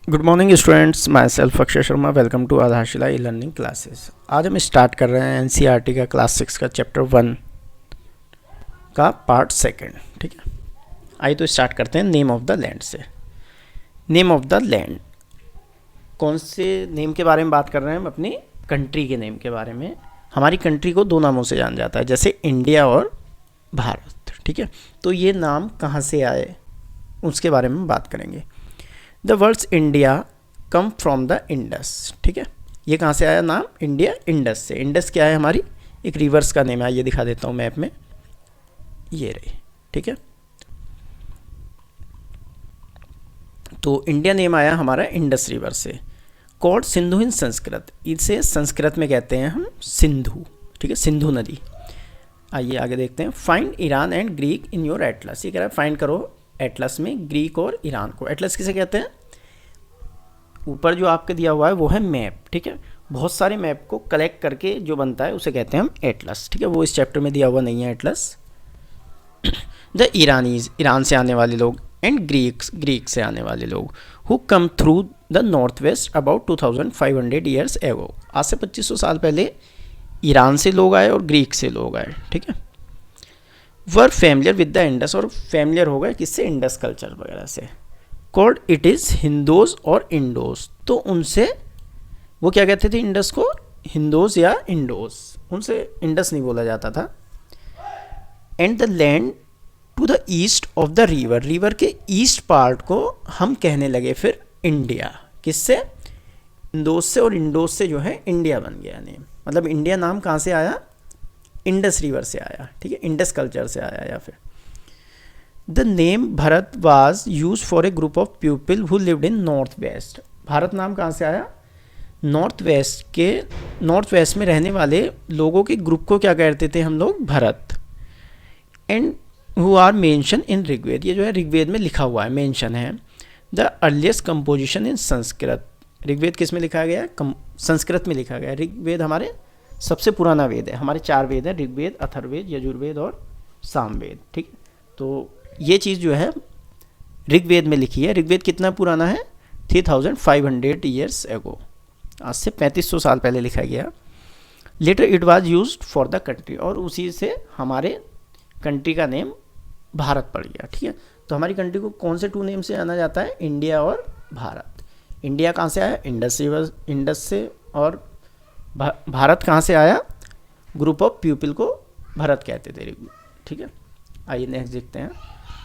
Good morning students, myself Akshay Sharma. Welcome to Aadharshila e learning classes. आज हम start कर रहे हैं एनसीईआरटी का क्लास 6 का चैप्टर 1 का पार्ट 2। ठीक है, आइए तो स्टार्ट करते हैं नेम ऑफ द लैंड से। नेम ऑफ द लैंड, कौन से नेम के बारे में बात कर रहे हैं हम? अपनी कंट्री के नेम के बारे में। हमारी कंट्री को दो नामों से जाना जाता है, जैसे इंडिया और भारत। ठीक है, तो ये नाम कहाँ से आए उसके बारे में बात करेंगे। The words India come from the Indus. ठीक है, ये कहाँ से आया नाम? इंडिया इंडस से। इंडस क्या है? हमारी एक रिवर्स का नेम है। ये दिखा देता हूँ मैप में, ये रही। ठीक है, तो इंडिया नेम आया हमारा इंडस रिवर से। कॉल्ड सिंधु इन संस्कृत, इसे संस्कृत में कहते हैं हम सिंधु। ठीक है, सिंधु नदी। आइए आगे देखते हैं। Find Iran and Greek in your Atlas. ये कह रहा है फाइंड करो एटलस में ग्रीक और ईरान को। एटलस किसे कहते हैं? ऊपर जो आपके दिया हुआ है वो है मैप। ठीक है, बहुत सारे मैप को कलेक्ट करके जो बनता है उसे कहते हैं हम एटलस। ठीक है, वो इस चैप्टर में दिया हुआ नहीं है एटलस। द ईरानीज, ईरान से आने वाले लोग, एंड ग्रीक्स, ग्रीक से आने वाले लोग, who come through the north west about 2500 years ago. आज से 2500 साल पहले ईरान से लोग आए और ग्रीक से लोग आए। ठीक है, वर फैमिलियर विद द इंडस, और फैमिलियर हो गए किससे? इंडस कल्चर वगैरह से। कॉल्ड इट इज़ हिंदोज और इंडोज, तो उनसे वो क्या कहते थे? इंडस को हिंदोज या इंडोज, उनसे इंडस नहीं बोला जाता था। And the land to the east of the river, river के ईस्ट पार्ट को हम कहने लगे फिर इंडिया। किससे? इंडोज से, और इंडोज से जो है इंडिया बन गया नेम। मतलब इंडिया नाम कहाँ से आया? इंडस रिवर से आया। ठीक है, इंडस कल्चर से आया। या फिर the name Bharat was use for a group of people who lived in north west. Bharat नाम कहाँ से आया? नॉर्थ वेस्ट में रहने वाले लोगों के ग्रुप को क्या कहते थे हम लोग? Bharat. And who are mention in Rigveda, ये जो है ऋग्वेद में लिखा हुआ है, मेंशन है। The earliest composition in Sanskrit, Rigveda किस में लिखा गया है? संस्कृत में लिखा गया है। ऋग्वेद हमारे सबसे पुराना वेद है। हमारे 4 वेद हैं, ऋग्वेद, अथर्ववेद, यजुर्वेद और सामवेद। ठीक, तो ये चीज़ जो है ऋग्वेद में लिखी है। ऋग्वेद कितना पुराना है? 3500 ईयर्स एगो, आज से 3500 साल पहले लिखा गया। Later it was used for the country, और उसी से हमारे कंट्री का नेम भारत पड़ गया। ठीक है, तो हमारी कंट्री को कौन से 2 नेम से जाना जाता है? इंडिया और भारत। इंडिया कहाँ से आया? इंडस रिवर, इंडस से। और भारत कहाँ से आया? ग्रुप ऑफ पीपल को भारत कहते थे। ठीक है, आइए नेक्स्ट देखते हैं।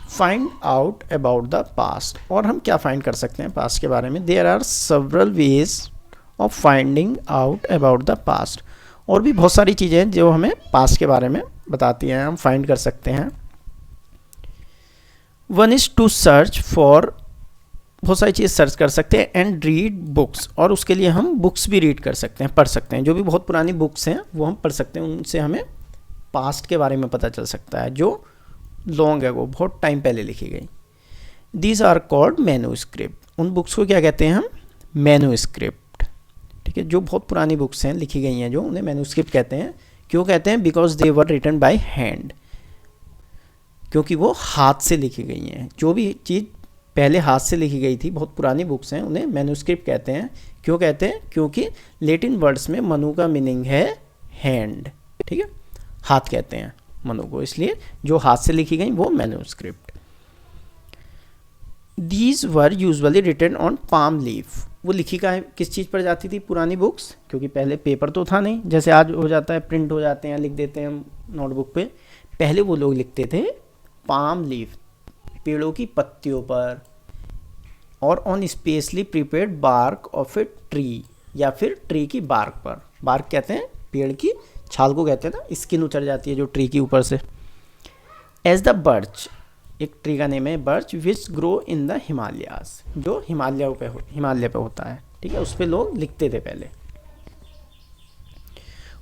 Find out about the past, और हम क्या फाइंड कर सकते हैं पास्ट के बारे में? There are several ways of finding out about the past. और भी बहुत सारी चीज़ें हैं जो हमें पास्ट के बारे में बताती हैं, हम फाइंड कर सकते हैं। One is to search for, बहुत सारी चीज़ सर्च कर सकते हैं। एंड रीड बुक्स, और उसके लिए हम बुक्स भी रीड कर सकते हैं, पढ़ सकते हैं। जो भी बहुत पुरानी बुक्स हैं वो हम पढ़ सकते हैं, उनसे हमें पास्ट के बारे में पता चल सकता है जो लॉन्ग है, वो बहुत टाइम पहले लिखी गई। दीज आर कॉल्ड मैन्यूस्क्रिप्ट, उन बुक्स को क्या कहते हैं हम? मैन्यूस्क्रिप्ट। ठीक है, जो बहुत पुरानी बुक्स हैं, लिखी गई हैं जो, उन्हें मैन्यूस्क्रिप्ट कहते हैं। क्यों कहते हैं? Because they were written by hand, क्योंकि वो हाथ से लिखी गई हैं। जो भी चीज़ पहले हाथ से लिखी गई थी, बहुत पुरानी बुक्स हैं, उन्हें मैन्यूस्क्रिप्ट कहते हैं। क्यों कहते हैं? क्योंकि लैटिन वर्ड्स में मनु का मीनिंग है हैंड। ठीक है, हाथ कहते हैं मनु को, इसलिए जो हाथ से लिखी गई वो manuscript. These were usually written on palm leaf, वो लिखी का है किस चीज़ पर जाती थी पुरानी बुक्स? क्योंकि पहले पेपर तो था नहीं, जैसे आज हो जाता है प्रिंट हो जाते हैं, लिख देते हैं हम नोटबुक पे। पहले वो लोग लिखते थे पाम लीफ, पेड़ों की पत्तियों पर, और on specially prepared bark of a tree, या फिर ट्री की बार्क पर। बार्क कहते हैं पेड़ की छाल को कहते हैं ना, स्किन उतर जाती है जो ट्री की ऊपर से। एज द बर्च, एक ट्री का नेम है birch, which grow in the Himalayas, जो हिमालय पे होता है। ठीक है, उस पर लोग लिखते थे पहले।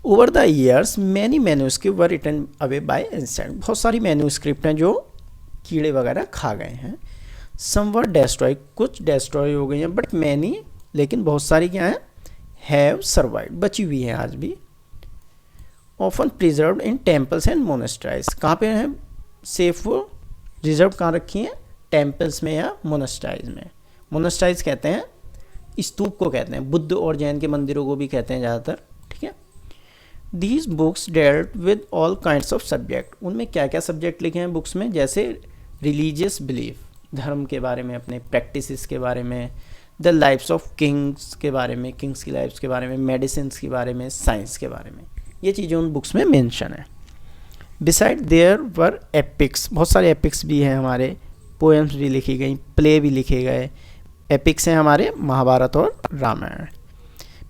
Over the years many manuscript were written away by insect, बहुत सारी मैन्यूस्क्रिप्ट हैं जो कीड़े वगैरह खा गए हैं। सम वर डेस्ट्रॉय, कुछ डेस्ट्रॉय हो गई हैं, बट मैनी, लेकिन बहुत सारी क्या हैं? हैव सर्वाइव, बची हुई हैं आज भी। Often preserved in temples and monasteries, कहाँ पे हैं सेफ? रिजर्व कहाँ रखी हैं? टेम्पल्स में या मोनेस्ट्राइज में। मोनेस्ट्राइज कहते हैं स्तूप को कहते हैं, बुद्ध और जैन के मंदिरों को भी कहते हैं ज़्यादातर, ठीक है। These books dealt with all kinds of subject, उनमें क्या क्या सब्जेक्ट लिखे हैं बुक्स में, जैसे रिलीजियस बिलीफ, धर्म के बारे में, अपने प्रैक्टिसेस के बारे में, द लाइफ्स ऑफ किंग्स के बारे में, किंग्स की लाइफ्स के बारे में, मेडिसिन के बारे में, साइंस के बारे में, ये चीज़ें उन बुक्स में मेंशन है। बिसाइड देयर वर एपिक्स, बहुत सारे एपिक्स भी हैं हमारे, पोएम्स भी लिखी गई, प्ले भी लिखे गए। एपिक्स हैं हमारे महाभारत और Ramayana.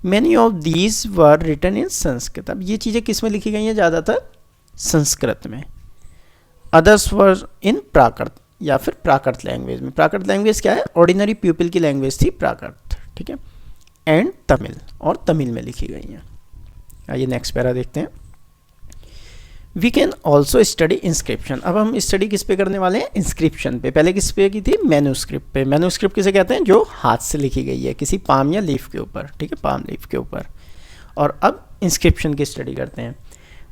Many of these were written in Sanskrit, अब ये चीज़ें किस में लिखी गई हैं, ज़्यादातर संस्कृत में। अदर्स वर इन प्राकृत या फिर प्राकृत लैंग्वेज में। प्राकृत लैंग्वेज क्या है, ऑर्डिनरी पीपल की लैंग्वेज थी प्राकृत, ठीक है। एंड तमिल, और तमिल में लिखी गई हैं। आइए नेक्स्ट पैरा देखते हैं। We can also study inscription, अब हम स्टडी किस पे करने वाले हैं, इंस्क्रिप्शन पे। पहले किस पे की थी, मैन्यूस्क्रिप्ट पे। मैन्यूस्क्रिप्ट किसे कहते हैं, जो हाथ से लिखी गई है किसी पाम या लीफ के ऊपर, ठीक है, पाम लीफ के ऊपर। और अब इंस्क्रिप्शन की स्टडी करते हैं।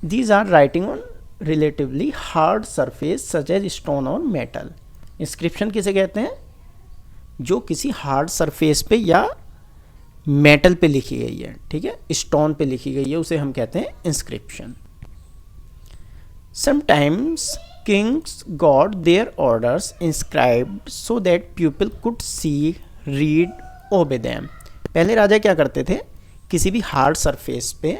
These are writing on relatively hard surface such as stone or metal. Inscription किसे कहते हैं, जो किसी हार्ड सरफेस पे या मेटल पे लिखी गई है, ठीक है, स्टोन पे लिखी गई है, उसे हम कहते हैं inscription. Sometimes kings got their orders inscribed so that people could see, read, obey them. पहले राजा क्या करते थे, किसी भी हार्ड सरफेस पे,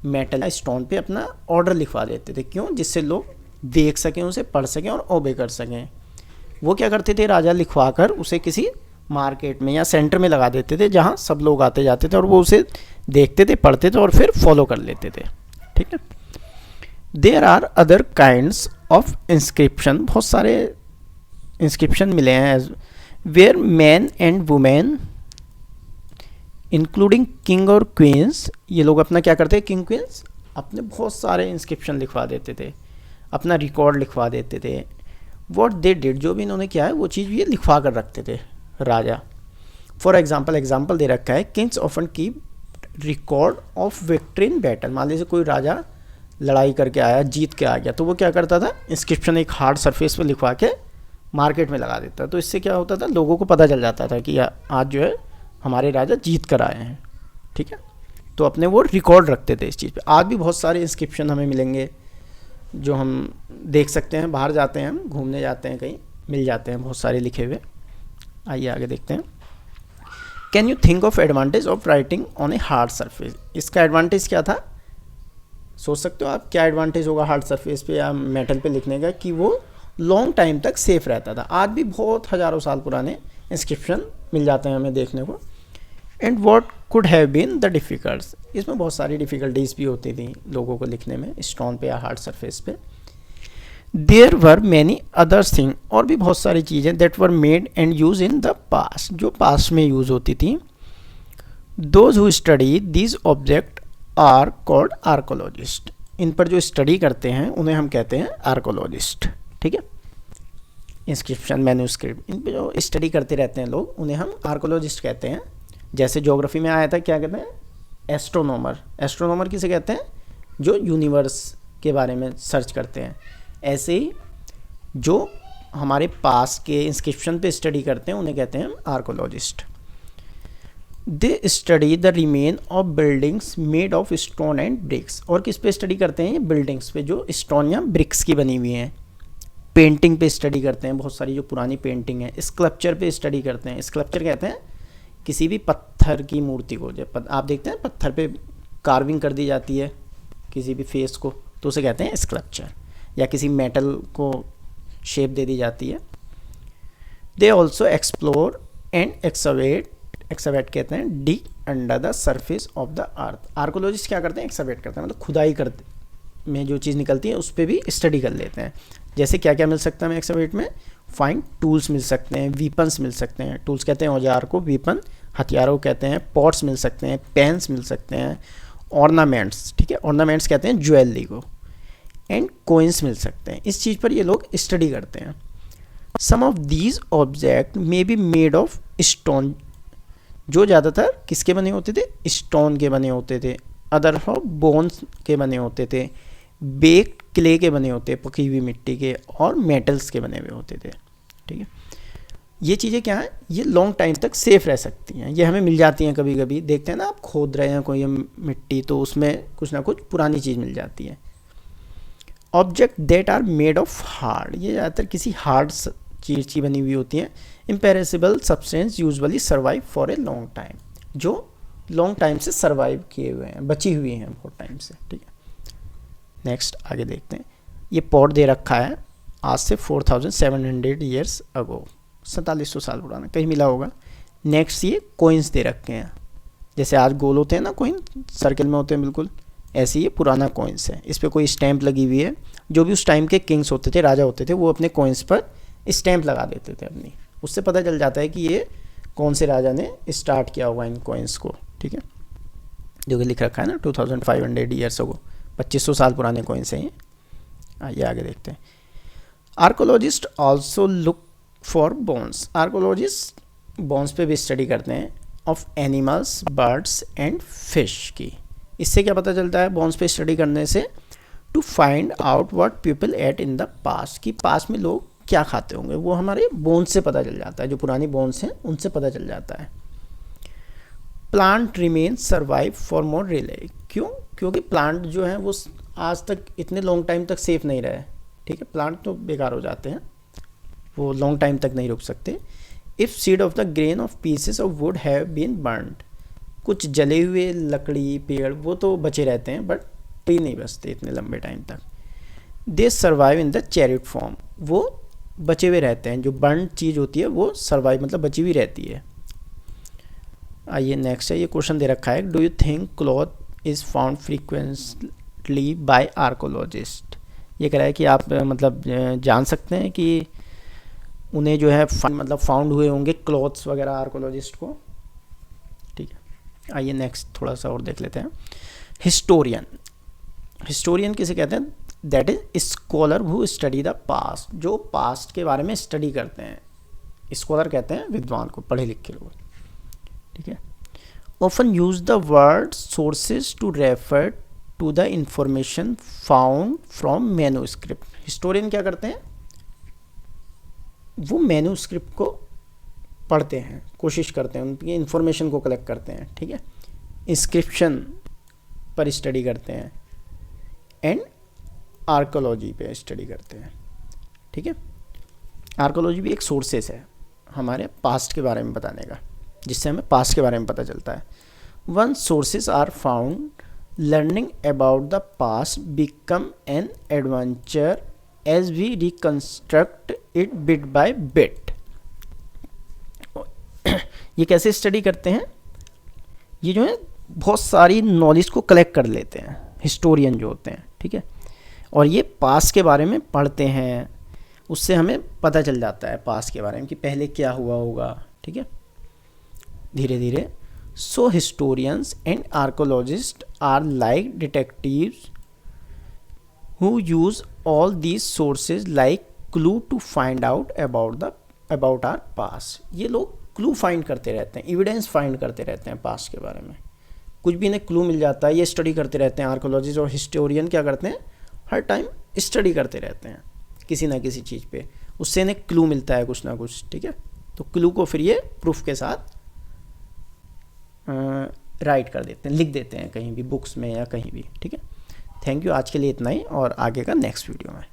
मेटल या स्टोन पे अपना ऑर्डर लिखवा देते थे। क्यों, जिससे लोग देख सकें, उसे पढ़ सकें और ओबे कर सकें। वो क्या करते थे, राजा लिखवा कर उसे किसी मार्केट में या सेंटर में लगा देते थे, जहाँ सब लोग आते जाते थे और वो उसे देखते थे, पढ़ते थे और फिर फॉलो कर लेते थे, ठीक है। There are other kinds of inscription, बहुत सारे इंस्क्रिप्शन मिले हैं, where man and women including king और क्वींस, ये लोग अपना क्या करते हैं, किंग क्वींस अपने बहुत सारे इंस्क्रिप्शन लिखवा देते थे, अपना रिकॉर्ड लिखवा देते थे। व्हाट दे डिड, जो भी इन्होंने किया है वो चीज़ ये लिखवा कर रखते थे राजा। फॉर एग्जाम्पल दे रखा है, Kings often keep record of victory in battle. मान लीजिए कोई राजा लड़ाई करके आया, जीत के आ गया, तो वो क्या करता था, इंस्क्रिप्शन एक हार्ड सरफेस पे लिखवा के मार्केट में लगा देता। तो इससे क्या होता था, लोगों को पता चल जाता था कि आज जो है हमारे राजा जीत कर आए हैं, ठीक है। तो अपने वो रिकॉर्ड रखते थे इस चीज़ पे। आज भी बहुत सारे इंस्क्रिप्शन हमें मिलेंगे जो हम देख सकते हैं, बाहर जाते हैं, हम घूमने जाते हैं कहीं, मिल जाते हैं बहुत सारे लिखे हुए। आइए आगे देखते हैं। Can you think of advantage of writing on a hard surface, इसका एडवांटेज क्या था, सोच सकते हो आप क्या एडवांटेज होगा हार्ड सरफेस पे या मेटल पे लिखने का, कि वो लॉन्ग टाइम तक सेफ रहता था। आज भी बहुत हज़ारों साल पुराने इंस्क्रिप्शन मिल जाते हैं हमें देखने को। And what could have been the difficulties, इसमें बहुत सारी डिफ़िकल्टीज भी होती थी लोगों को लिखने में, स्टोन पे या हार्ड सरफेस पे। There were many other thing, और भी बहुत सारी चीज़ें that were made and use in the past, जो पास्ट में यूज़ होती थी। Those who study these object are called archaeologist, इन पर जो स्टडी करते हैं उन्हें हम कहते हैं आर्कोलॉजिस्ट, ठीक है। इंस्क्रिप्शन, मैन्यूस्क्रिप्ट, इन पर जो स्टडी करते रहते हैं लोग, उन्हें हम आर्कोलॉजिस्ट कहते हैं। जैसे ज्योग्राफी में आया था, क्या कहते हैं, एस्ट्रोनॉमर। एस्ट्रोनॉमर किसे कहते हैं, जो यूनिवर्स के बारे में सर्च करते हैं। ऐसे ही जो हमारे पास के इंस्क्रिप्शन पे स्टडी करते हैं उन्हें कहते हैं archaeologist. They study the remain of buildings made of stone and bricks, और किस पे स्टडी करते हैं, ये बिल्डिंग्स पे जो स्टोन या ब्रिक्स की बनी हुई हैं। पेंटिंग पे स्टडी करते हैं, बहुत सारी जो पुरानी पेंटिंग है। स्कल्पचर पे स्टडी करते हैं, स्कल्पचर कहते हैं किसी भी पत्थर की मूर्ति को, जब आप देखते हैं पत्थर पे कार्विंग कर दी जाती है किसी भी फेस को, तो उसे कहते हैं स्कल्पचर, या किसी मेटल को शेप दे दी जाती है। दे ऑल्सो एक्सप्लोर एंड एक्सवेट, एक्सवेट कहते हैं D under the surface of the earth. Archaeologist क्या करते हैं, एक्सवेट करते हैं, मतलब खुदाई करते में जो चीज़ निकलती है उस पर भी स्टडी कर लेते हैं। जैसे क्या क्या मिल सकता है हमें एक्सवेट में, फाइन टूल्स मिल सकते हैं, वीपन्स मिल सकते हैं, टूल्स कहते हैं औजार को, वीपन हथियारों कहते हैं, पॉट्स मिल सकते हैं, पेन्स मिल सकते हैं, ऑर्नामेंट्स, ठीक है, ऑर्नामेंट्स कहते हैं ज्वेलरी को, एंड कोइंस मिल सकते हैं। इस चीज़ पर ये लोग स्टडी करते हैं। Some of these object may be made of stone, जो ज़्यादातर किसके बने होते थे, स्टोन के बने होते थे। अदर ऑफ बोन्स के बने होते थे, बेक्ड क्ले के बने होते, पकी हुई मिट्टी के, और मेटल्स के बने हुए होते थे, ठीक है। ये चीज़ें क्या हैं, ये लॉन्ग टाइम तक सेफ रह सकती हैं, ये हमें मिल जाती हैं। कभी कभी देखते हैं ना, आप खोद रहे हैं कोई मिट्टी, तो उसमें कुछ ना कुछ पुरानी चीज़ मिल जाती है। Object that are made of hard, ये ज़्यादातर किसी हार्ड चीज़ की बनी हुई होती हैं। Imperishable substance usually survive for a long time, जो लॉन्ग टाइम से सर्वाइव किए हुए हैं, बची हुई हैं बहुत टाइम से, ठीक है। नेक्स्ट आगे देखते हैं। ये पॉट दे रखा है आज से 4700 ईयर्स अगो, 4700 साल पुराना, कहीं मिला होगा। नेक्स्ट ये कोइंस दे रखे हैं, जैसे आज गोल होते हैं ना कोइन, सर्कल में होते हैं बिल्कुल, ऐसे ये पुराना कोइंस है। इस पर कोई स्टैंप लगी हुई है। जो भी उस टाइम के किंग्स होते थे, राजा होते थे, वो अपने कोइंस पर स्टैंप लगा देते थे अपनी, उससे पता चल जाता है कि ये कौन से राजा ने स्टार्ट किया होगा इन कोइंस को, ठीक है। जो कि लिख रखा है ना 2500 ईयर्स अगो, 2500 साल पुराने कोइंस हैं ये। आइए आगे देखते हैं। Archaeologist also look for bones, archaeologist bones पे भी स्टडी करते हैं of animals, birds and fish की। इससे क्या पता चलता है बोन्स पे स्टडी करने से? To find out what people ate in the past, कि पास्ट में लोग क्या खाते होंगे, वो हमारे बोन्स से पता चल जाता है। जो पुरानी बोन्स हैं उनसे पता चल जाता है। Plant remain survive for more relay, क्यों? क्योंकि प्लांट जो है वो आज तक इतने लॉन्ग टाइम तक सेफ नहीं रहे, ठीक है। प्लांट तो बेकार हो जाते हैं, वो लॉन्ग टाइम तक नहीं रुक सकते। If seed of the grain of pieces of wood have been burned, कुछ जले हुए लकड़ी पेड़ वो तो बचे रहते हैं, बट ट्री नहीं बचते इतने लंबे टाइम तक। दे survive in the chariot form, वो बचे हुए रहते हैं। जो बर्न चीज़ होती है वो सर्वाइव मतलब बची हुई रहती है। आइए नेक्स्ट है, ये क्वेश्चन दे रखा है, do you think cloth is found frequently by archaeologist. ये कह रहा है कि आप मतलब जान सकते हैं कि उन्हें जो है मतलब फाउंड हुए होंगे क्लॉथ्स वगैरह आर्कोलॉजिस्ट को, ठीक है। आइए नेक्स्ट थोड़ा सा और देख लेते हैं। हिस्टोरियन, हिस्टोरियन किसे कहते हैं? That is scholar who study the past, जो पास्ट के बारे में स्टडी करते हैं। स्कॉलर कहते हैं विद्वान को, पढ़े लिखे लोग, ठीक है। Often use the word sources to refer to the information found from manuscript. Historian क्या करते हैं? वो मैन्युस्क्रिप्ट को पढ़ते हैं, कोशिश करते हैं, उनकी इंफॉर्मेशन को कलेक्ट करते हैं, ठीक है। इंस्क्रिप्शन पर स्टडी करते हैं एंड आर्कोलॉजी पे स्टडी करते हैं, ठीक है। आर्कोलॉजी भी एक सोर्सेस है हमारे पास्ट के बारे में बताने का, जिससे हमें पास्ट के बारे में पता चलता है। Once sources are found, learning about the past become an adventure as we reconstruct it bit by bit. ये कैसे स्टडी करते हैं? ये जो है बहुत सारी नॉलेज को कलेक्ट कर लेते हैं हिस्टोरियन जो होते हैं, ठीक है। और ये पास्ट के बारे में पढ़ते हैं, उससे हमें पता चल जाता है पास्ट के बारे में कि पहले क्या हुआ होगा, ठीक है, धीरे धीरे। So historians and archaeologist are like detectives who use all these sources like clue to find out about our past। ये लोग क्लू फाइंड करते रहते हैं, एविडेंस फाइंड करते रहते हैं पास्ट के बारे में। कुछ भी इन्हें क्लू मिल जाता है, ये स्टडी करते रहते हैं। आर्कोलॉजिस्ट और हिस्टोरियन क्या करते हैं? हर टाइम स्टडी करते रहते हैं किसी ना किसी चीज़ पे, उससे इन्हें क्लू मिलता है कुछ ना कुछ, ठीक है। तो क्लू को फिर ये प्रूफ के साथ राइट कर देते हैं, लिख देते हैं कहीं भी बुक्स में या कहीं भी, ठीक है। थैंक यू, आज के लिए इतना ही, और आगे का नेक्स्ट वीडियो में।